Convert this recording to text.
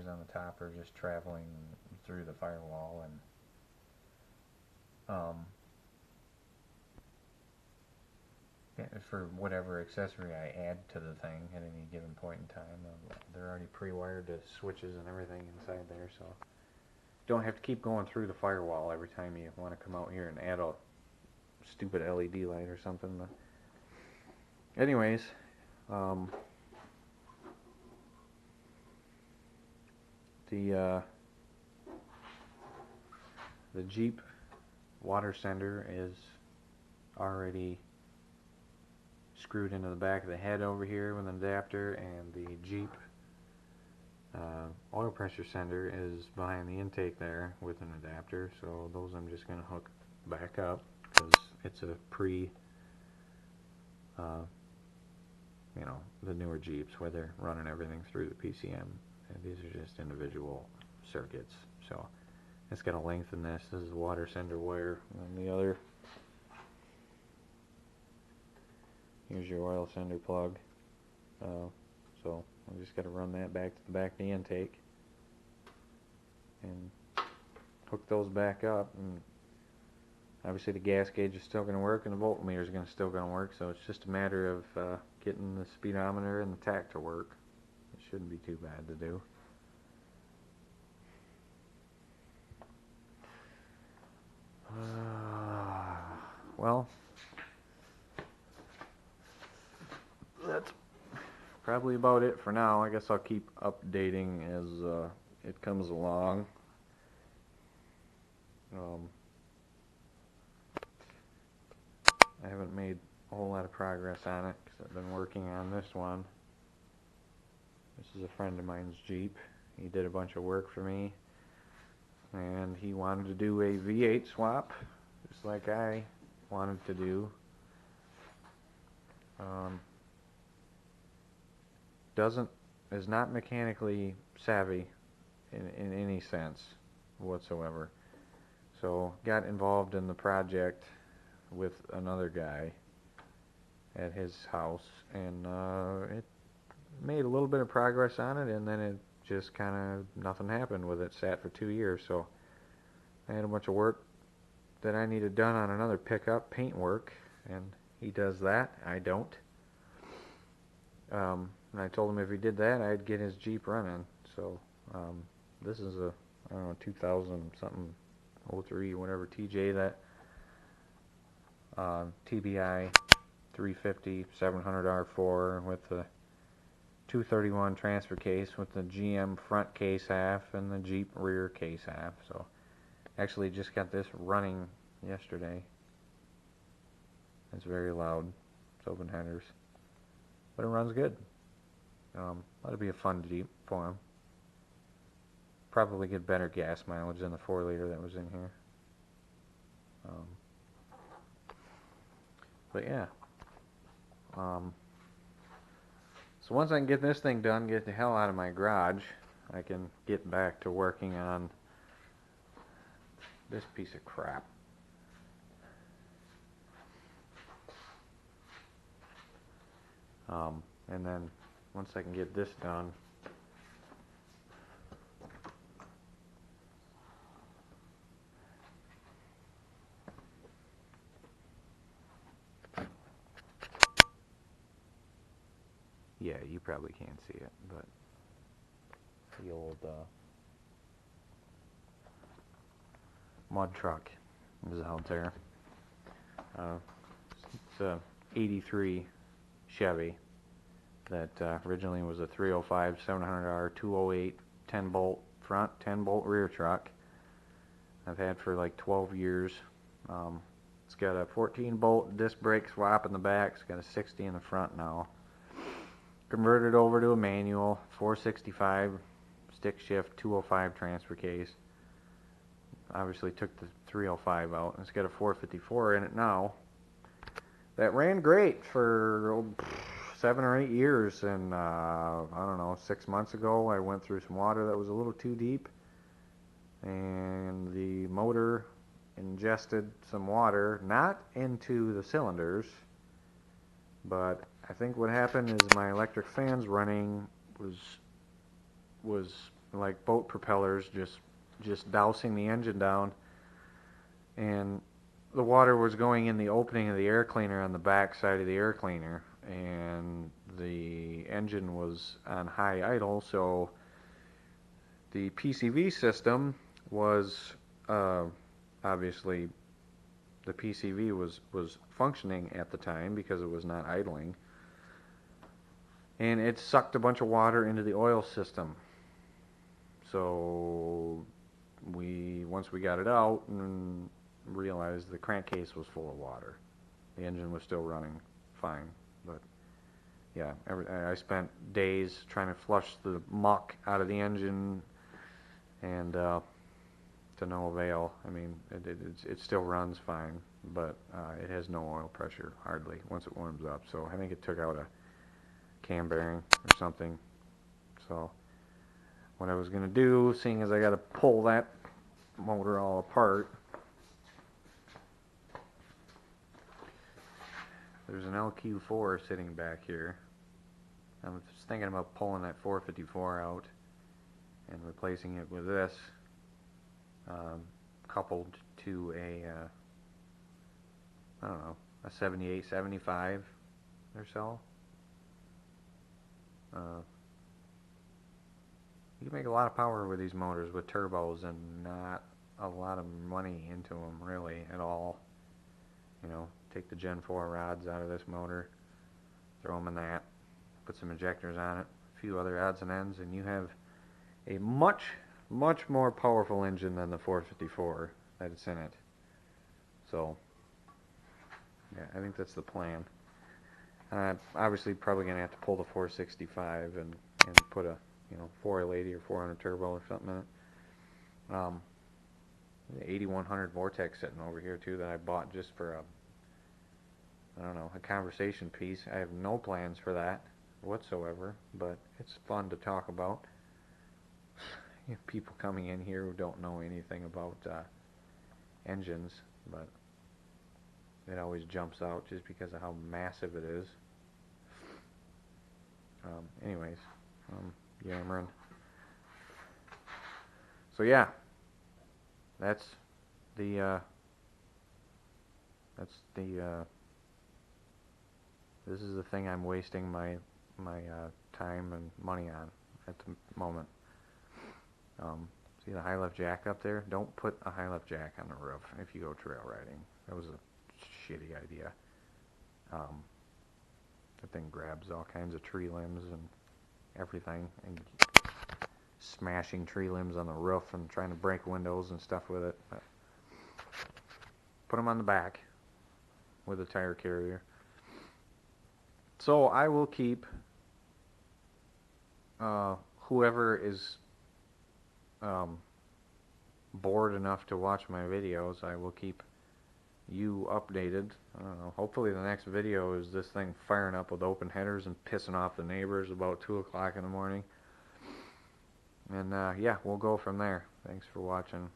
wires on the top are just traveling through the firewall, and for whatever accessory I add to the thing at any given point in time, they're already pre-wired to switches and everything inside there, so don't have to keep going through the firewall every time you want to come out here and add a stupid LED light or something. But anyways, the Jeep water sender is already screwed into the back of the head over here with an adapter, and the Jeep oil pressure sender is behind the intake there with an adapter, so those I'm just going to hook back up because it's a you know, the newer Jeeps where they're running everything through the PCM, and these are just individual circuits, so it's got to lengthen this. This is the water sender wire, and the other, here's your oil sender plug. So I just got to run that back to the back of the intake and hook those back up, and obviously the gas gauge is still going to work and the voltmeter is still going to work, so it's just a matter of getting the speedometer and the tach to work. It shouldn't be too bad to do. Well, that's probably about it for now. I guess I'll keep updating as it comes along. I haven't made a whole lot of progress on it because I've been working on this one. This is a friend of mine's Jeep. He did a bunch of work for me, and he wanted to do a V8 swap just like I wanted to do. Is not mechanically savvy in any sense whatsoever. So got involved in the project with another guy at his house, and it made a little bit of progress on it, and then it just kind of nothing happened with it. Sat for 2 years, so I had a bunch of work that I needed done on another pickup, paint work, and he does that. I don't. And I told him if he did that, I'd get his Jeep running. So this is a, I don't know, 2000 something 03 whatever TJ, that TBI 350 700 R4 with the 231 transfer case with the GM front case half and the Jeep rear case half. So actually just got this running yesterday. It's very loud. It's open headers, but it runs good. That'll be a fun Jeep for him. Probably get better gas mileage than the 4-liter that was in here. But yeah. So once I can get this thing done, get the hell out of my garage, I can get back to working on this piece of crap. And then once I can get this done, yeah, you probably can't see it, but the old mud truck is out there. It's a 83 Chevy that originally was a 305 700R 208 10-bolt front, 10-bolt rear truck. I've had for like 12 years. It's got a 14-bolt disc brake swap in the back. It's got a 60 in the front now. Converted over to a manual 465 stick shift 205 transfer case. Obviously took the 305 out, and it's got a 454 in it now. That ran great for 7 or 8 years, and I don't know, 6 months ago I went through some water that was a little too deep, and the motor ingested some water, not into the cylinders, but I think what happened is my electric fans running was like boat propellers, just dousing the engine down, and the water was going in the opening of the air cleaner on the back side of the air cleaner, and the engine was on high idle, so the PCV system was obviously the PCV was functioning at the time because it was not idling, and it sucked a bunch of water into the oil system. So once we got it out and realized the crankcase was full of water. The engine was still running fine, but yeah, I spent days trying to flush the muck out of the engine, and to no avail. I mean, it still runs fine, but it has no oil pressure hardly once it warms up. So I think it took out a cam bearing or something. So what I was going to do, seeing as I got to pull that motor all apart, there's an LQ4 sitting back here. I was just thinking about pulling that 454 out and replacing it with this, coupled to a, I don't know, a 78, 75 or so. You can make a lot of power with these motors with turbos and not a lot of money into them really at all. You know, take the Gen 4 rods out of this motor, throw them in that, put some injectors on it, a few other odds and ends, and you have a much more powerful engine than the 454 that's in it. So yeah, I think that's the plan. Obviously probably gonna have to pull the 465 and put a 480 or 400 turbo or something in it. The 8100 Vortex sitting over here too that I bought just for I don't know, a conversation piece. I have no plans for that whatsoever, but it's fun to talk about. People coming in here who don't know anything about engines, but it always jumps out just because of how massive it is. Anyways, yammering. So yeah, that's the this is the thing I'm wasting my time and money on at the moment. See the high left jack up there? Don't put a high left jack on the roof if you go trail riding. That was a shitty idea. That thing grabs all kinds of tree limbs and everything, and smashing tree limbs on the roof and trying to break windows and stuff with it. But put them on the back with a tire carrier. So I will keep whoever is bored enough to watch my videos, I will keep you updated. I don't know, hopefully the next video is this thing firing up with open headers and pissing off the neighbors about 2 o'clock in the morning. And yeah, we'll go from there. Thanks for watching.